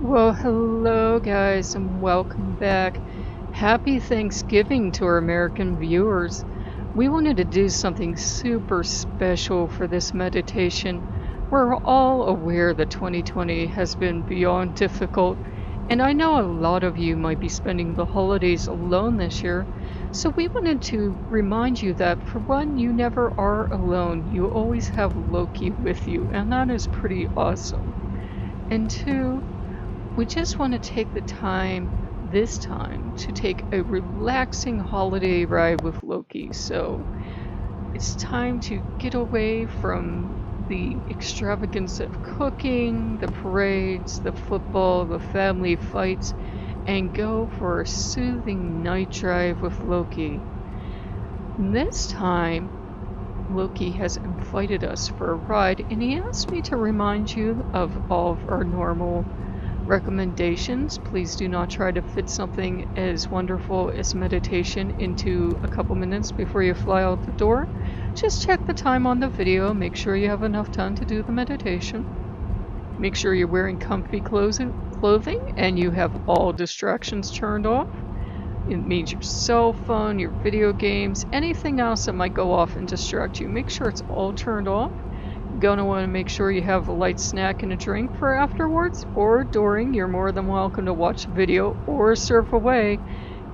Well, hello guys, and welcome back. Happy Thanksgiving to our American viewers. We wanted to do something super special for this meditation. We're all aware that 2020 has been beyond difficult, and I know a lot of you might be spending the holidays alone this year. So we wanted to remind you that, for one, you never are alone. You always have Loki with you, and that is pretty awesome. And two, we just want to take the time this time to take a relaxing holiday ride with Loki. So it's time to get away from the extravagance of cooking, the parades, the football, the family fights, and go for a soothing night drive with Loki. This time, Loki has invited us for a ride, and he asked me to remind you of all of our normal recommendations. Please do not try to fit something as wonderful as meditation into a couple minutes before you fly out the door. Just check the time on the video, make sure you have enough time to do the meditation. Make sure you're wearing comfy clothing and you have all distractions turned off. It means your cell phone, your video games, anything else that might go off and distract you. Make sure it's all turned off. Gonna want to make sure you have a light snack and a drink for afterwards or during. You're more than welcome to watch the video or surf away.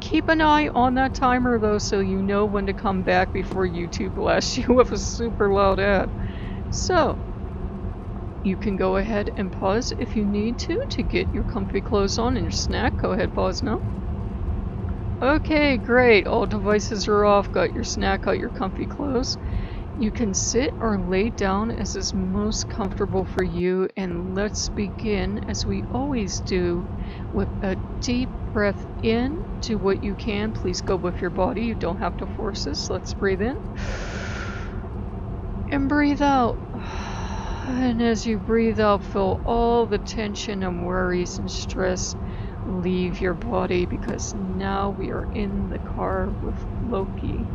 Keep an eye on that timer though, so you know when to come back before YouTube blasts you with a super loud ad. So you can go ahead and pause if you need to get your comfy clothes on and your snack. Go ahead, pause now. Okay, great. All devices are off. Got your snack, got your comfy clothes. You can sit or lay down as is most comfortable for you, and let's begin, as we always do, with a deep breath in. Do what you can. Please go with your body. You don't have to force this. Let's breathe in and breathe out. And as you breathe out, feel all the tension and worries and stress leave your body, because now we are in the car with Loki.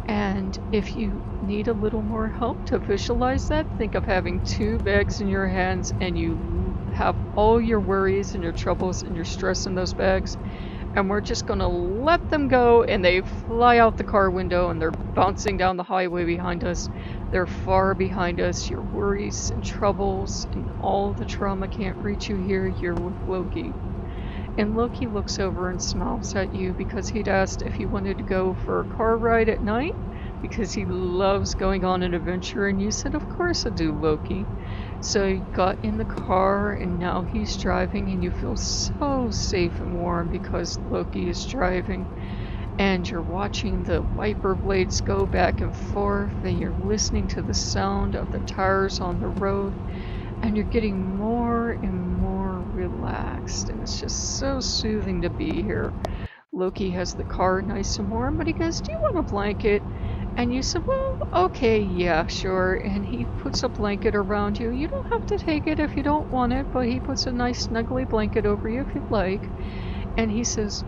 And if you need a little more help to visualize that, think of having two bags in your hands and you have all your worries and your troubles and your stress in those bags, and we're just going to let them go, and they fly out the car window and they're bouncing down the highway behind us. They're far behind us. Your worries and troubles and all the trauma can't reach you here. You're with Loki. And Loki looks over and smiles at you, because he'd asked if you wanted to go for a car ride at night, because he loves going on an adventure, and you said, of course I do, Loki. So you got in the car, and now he's driving, and you feel so safe and warm because Loki is driving. And you're watching the wiper blades go back and forth, and you're listening to the sound of the tires on the road, and you're getting more and more relaxed, and it's just so soothing to be here. Loki has the car nice and warm, but he goes, do you want a blanket? And you said, well, okay, yeah, sure. And he puts a blanket around you. You don't have to take it if you don't want it, but he puts a nice snuggly blanket over you if you'd like. And he says,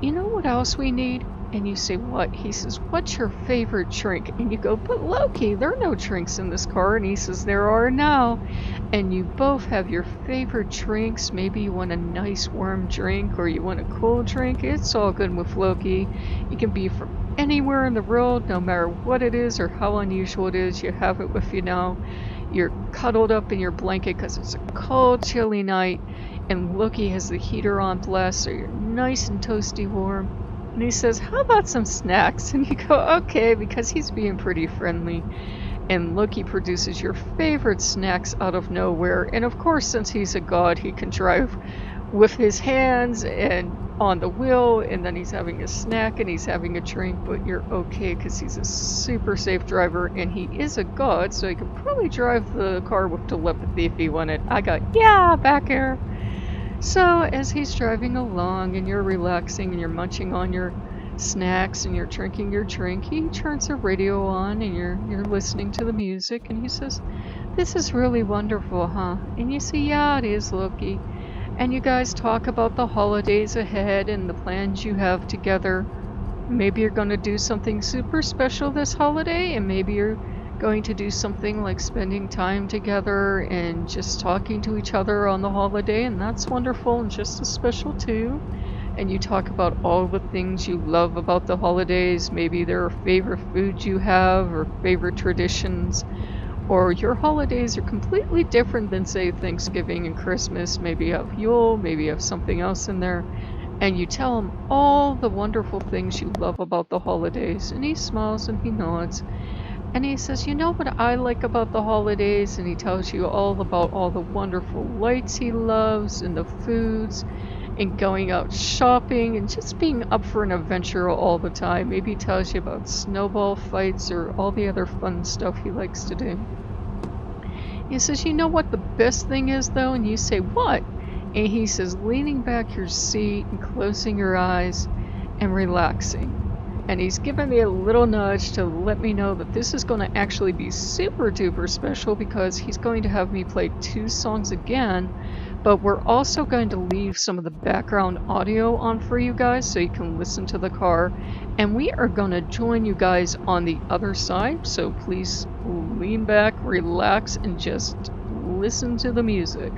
you know what else we need? And you say, what? He says, what's your favorite drink? And you go, but Loki, there are no drinks in this car. And he says, there are now. And you both have your favorite drinks. Maybe you want a nice warm drink or you want a cool drink. It's all good with Loki. You can be from anywhere in the world, no matter what it is or how unusual it is. You have it with you now. You're cuddled up in your blanket because it's a cold, chilly night. And Loki has the heater on blast, so you're nice and toasty warm. And he says, how about some snacks? And you go, okay, because he's being pretty friendly. And Loki produces your favorite snacks out of nowhere. And of course, since he's a god, he can drive with his hands and on the wheel, and then he's having a snack and he's having a drink, but you're okay because he's a super safe driver, and he is a god, so he could probably drive the car with telepathy if he wanted. I got, yeah, back here. So as he's driving along and you're relaxing and you're munching on your snacks and you're drinking your drink, he turns the radio on and you're listening to the music, and he says, this is really wonderful, huh? And you say, yeah, it is, Loki. And you guys talk about the holidays ahead and the plans you have together. Maybe you're going to do something super special this holiday, and maybe you're going to do something like spending time together and just talking to each other on the holiday, and that's wonderful and just as special too. And you talk about all the things you love about the holidays. Maybe there are favorite foods you have or favorite traditions, or your holidays are completely different than, say, Thanksgiving and Christmas. Maybe you have Yule, maybe you have something else in there. And you tell him all the wonderful things you love about the holidays. And he smiles and he nods. And he says, you know what I like about the holidays? And he tells you all about all the wonderful lights he loves and the foods and going out shopping and just being up for an adventure all the time. Maybe he tells you about snowball fights or all the other fun stuff he likes to do. He says, you know what the best thing is though? And you say, what? And he says, leaning back your seat and closing your eyes and relaxing. And he's given me a little nudge to let me know that this is going to actually be super duper special, because he's going to have me play 2 songs again, but we're also going to leave some of the background audio on for you guys so you can listen to the car. And we are going to join you guys on the other side, so please lean back, relax, and just listen to the music.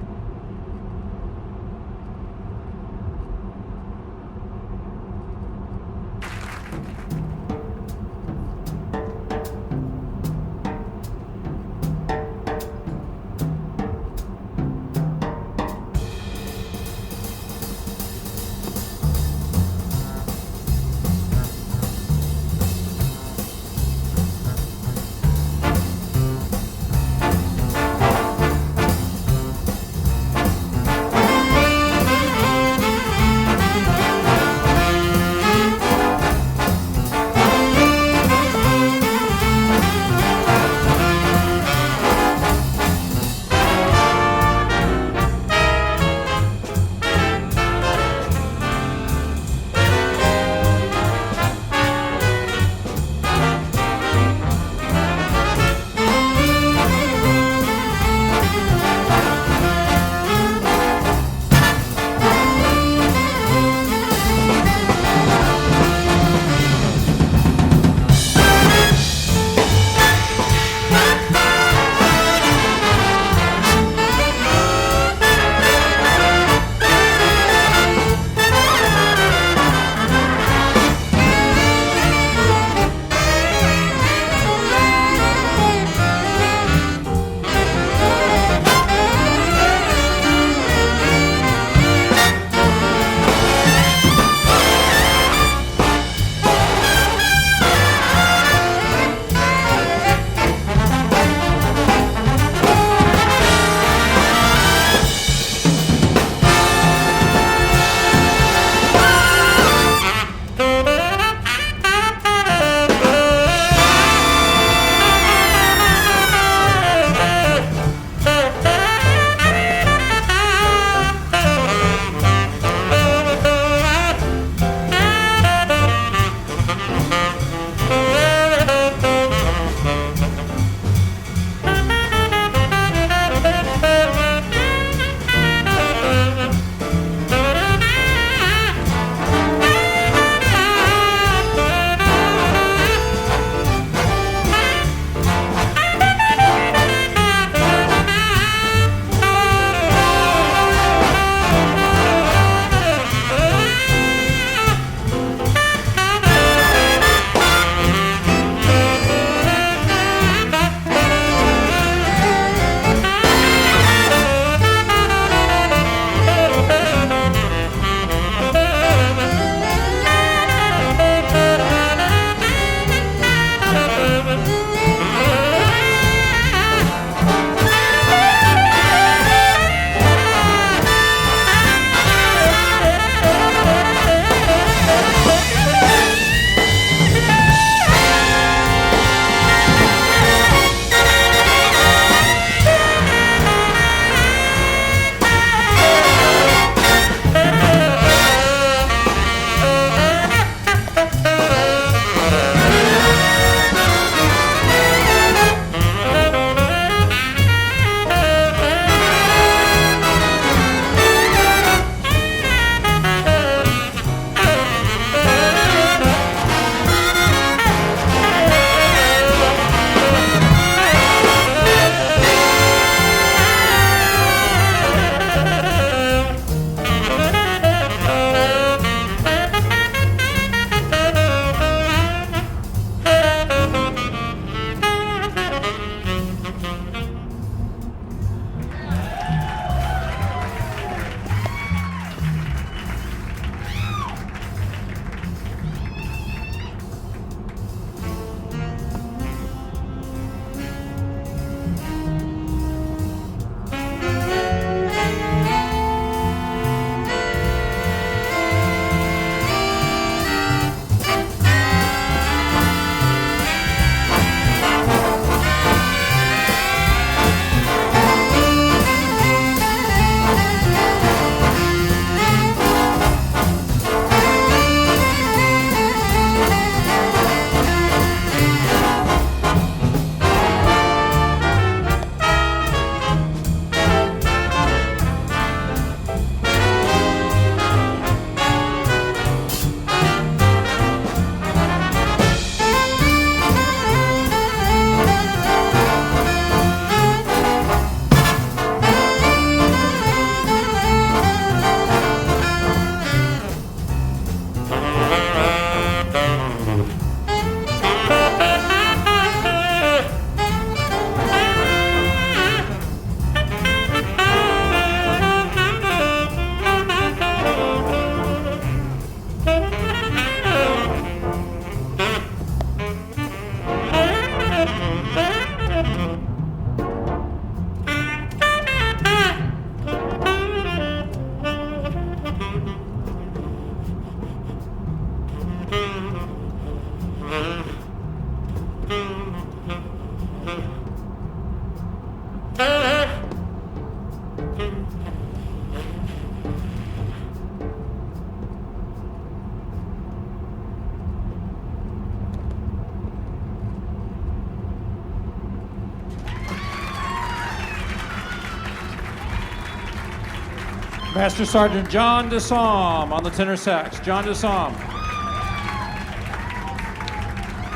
Master Sergeant John DeSomme on the tenor sax. John DeSomme.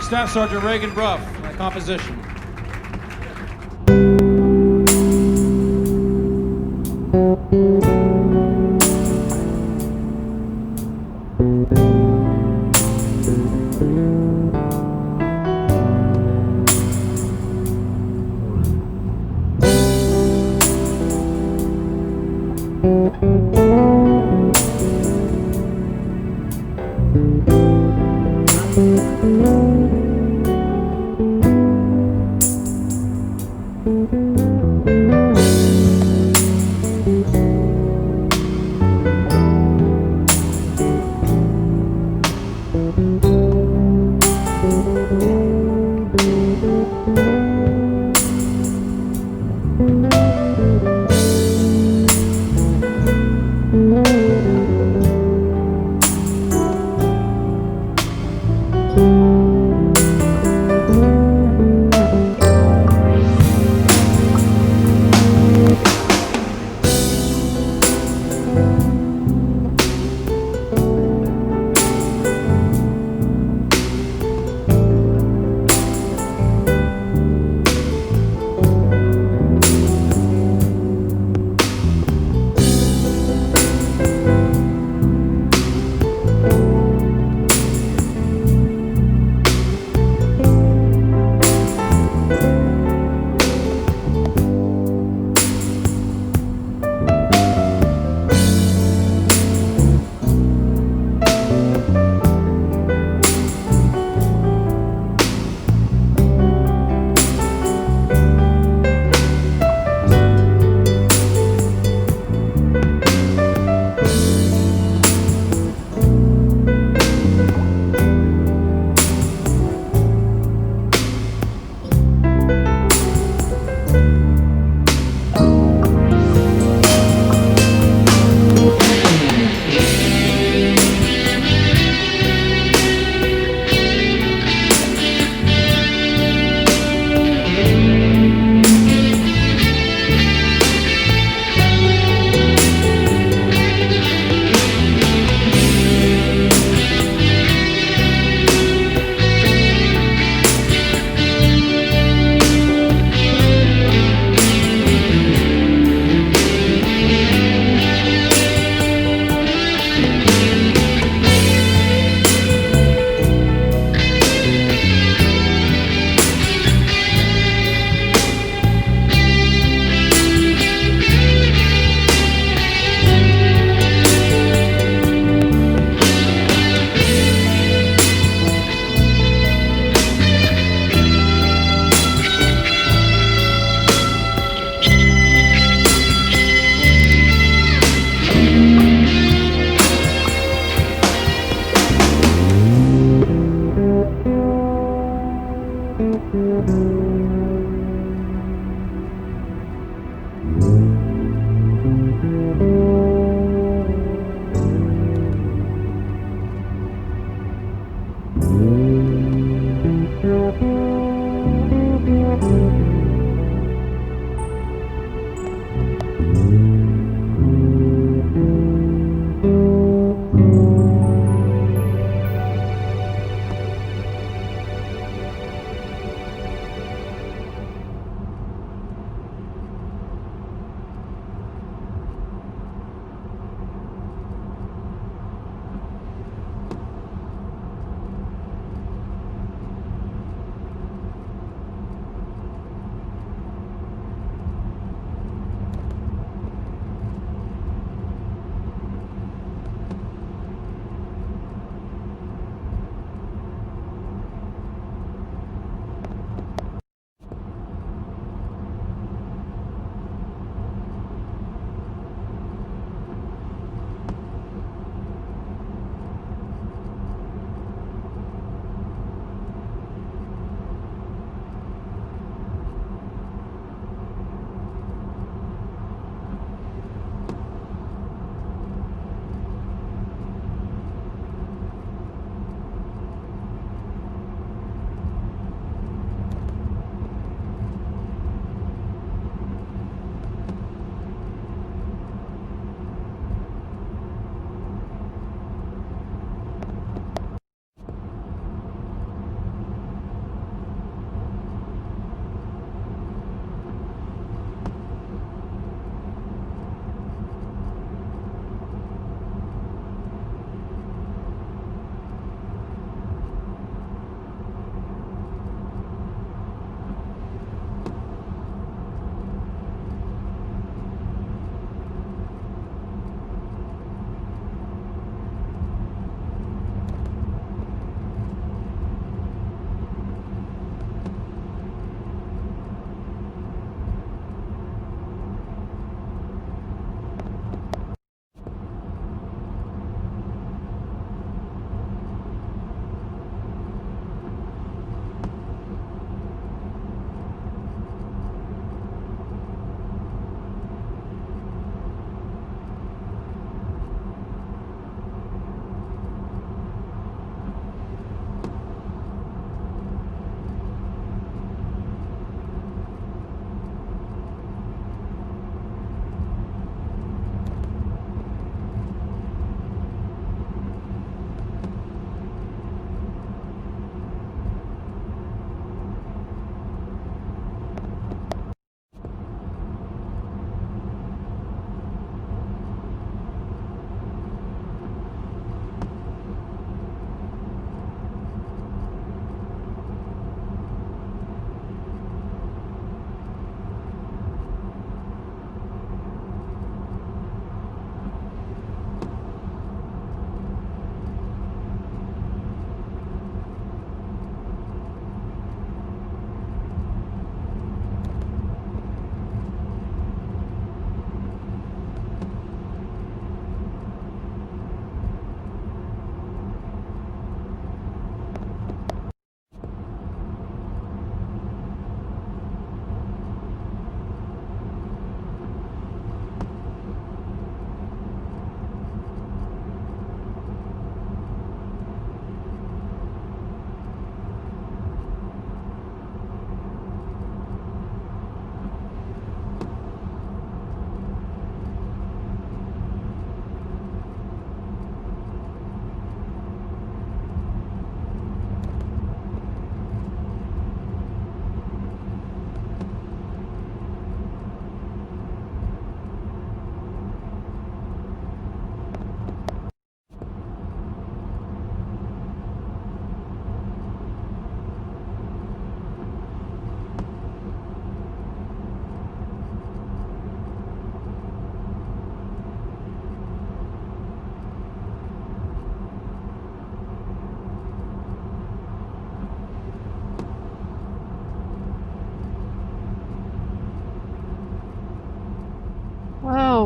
Staff Sergeant Reagan Bruff on the composition.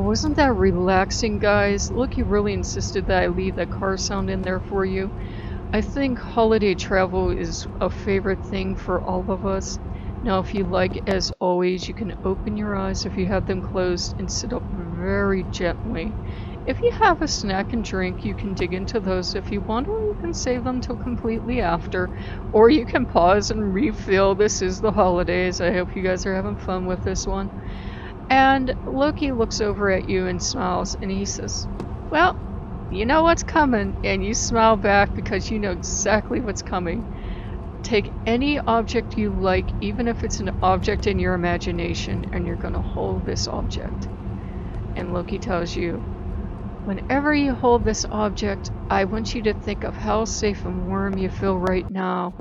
wasn't that relaxing, guys? Loki really insisted that I leave that car sound in there for you. I think holiday travel is a favorite thing for all of us. Now, if you like, as always, you can open your eyes if you have them closed and sit up very gently. If you have a snack and drink, you can dig into those if you want, or you can save them till completely after. Or you can pause and refill. This is the holidays. I hope you guys are having fun with this one. And Loki looks over at you and smiles, and he says, well, you know what's coming, and you smile back because you know exactly what's coming. Take any object you like, even if it's an object in your imagination, and you're going to hold this object. And Loki tells you, whenever you hold this object, I want you to think of how safe and warm you feel right now,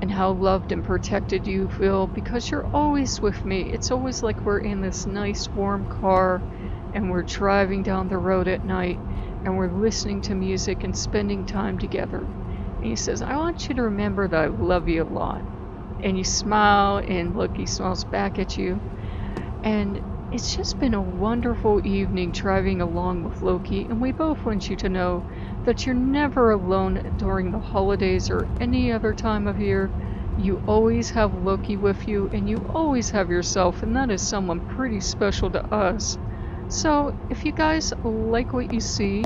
and how loved and protected you feel because you're always with me. It's always like we're in this nice warm car and we're driving down the road at night and we're listening to music and spending time together. And he says, I want you to remember that I love you a lot. And you smile, and Loki smiles back at you. And it's just been a wonderful evening driving along with Loki, and we both want you to know that you're never alone during the holidays or any other time of year. You always have Loki with you, and you always have yourself, and that is someone pretty special to us. So if you guys like what you see,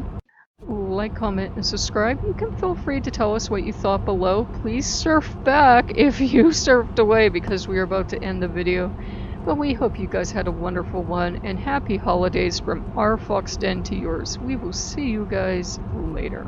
like, comment, and subscribe. You can feel free to tell us what you thought below. Please surf back if you surfed away because we are about to end the video. But we hope you guys had a wonderful one, and happy holidays from our Fox Den to yours. We will see you guys later.